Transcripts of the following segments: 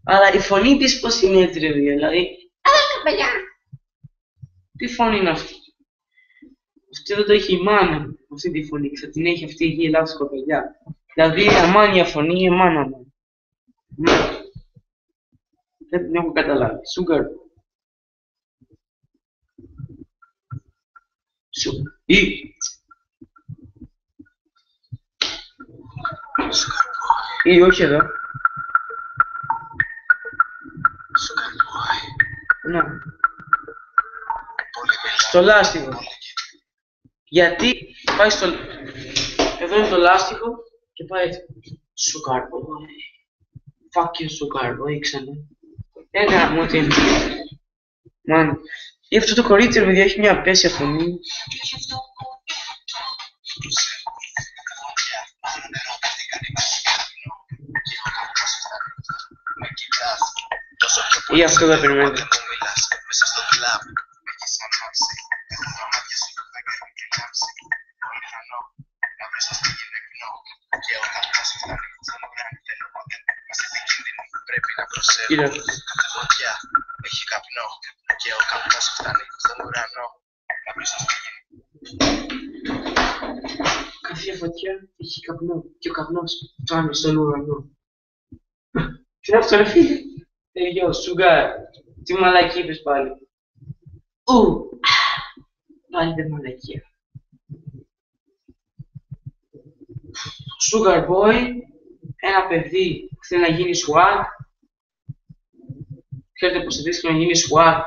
Αλλά η φωνή της πώς είναι έτσι ρε παιδιά, δηλαδή... Παιδιά! Τι φωνή είναι αυτή? Αυτή εδώ το έχει η μάνα, αυτή τη φωνή, θα την έχει αυτή εκεί η λάθος κοπελιά. Δηλαδή η αμάνια φωνή είναι μάνα μου. Δεν την έχω καταλάβει. Sugar. Ή όχι εδώ. Ναι. Στο λάστιχο. Γιατί πάει στο... Εδώ είναι το λάστιχο και πάει έτσι. Sugar boy. Fuck you sugar boy, ξανά. Έκανα μου ότι είναι. Μάνα. Ή αυτό το κορίτσι ρε παιδιά έχει μια απέσια φωνή. Ή αυτό δεν περιμένετε. Κοίτα. Έχει καπνό και ο καπνός φτάνει στον ουρανό. Κάθε φωτιά έχει καπνό και ο καπνός φτάνει στον ουρανό. Τι είναι αυτό ρε φίλε? Γιο, σουγάρ. Τι μαλακή είπες πάλι? Πάλι δεν μαλακία. Sugar boy, ένα παιδί που θέλει να γίνει swag. Ξέρετε πως είναι δύσκολο να γίνει swag.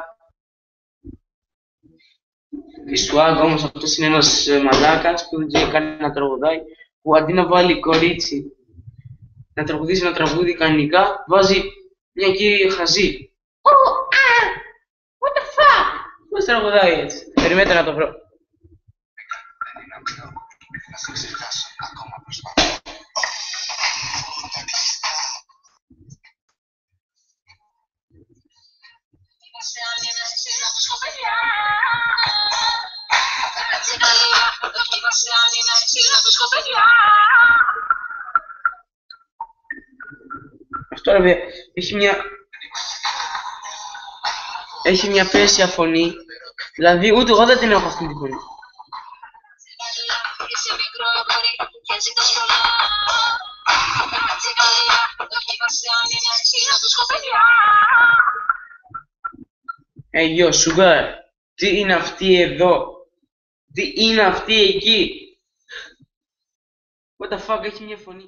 Η swag όμως αυτός είναι ένας μαλάκας που δεν ξέρει καν να τραγουδάει, που αντί να βάλει κορίτσι να τραγουδήσει ένα τραγούδι κανονικά, βάζει μια κύρια χαζή. What the fuck! Πώς τραγουδάει έτσι? Περιμένετε να το βρω. Να σε ξεχάσω, ακόμα προσπαθώ. Αυτό ρε παιδιά, έχει μια πέσια φωνή, δηλαδή ούτε εγώ δεν την έχω αυτή τη φωνή. Γιο, Sugar, τι είναι αυτή εδώ? Τι είναι αυτή εκεί? What the fuck, έχει μια φωνή.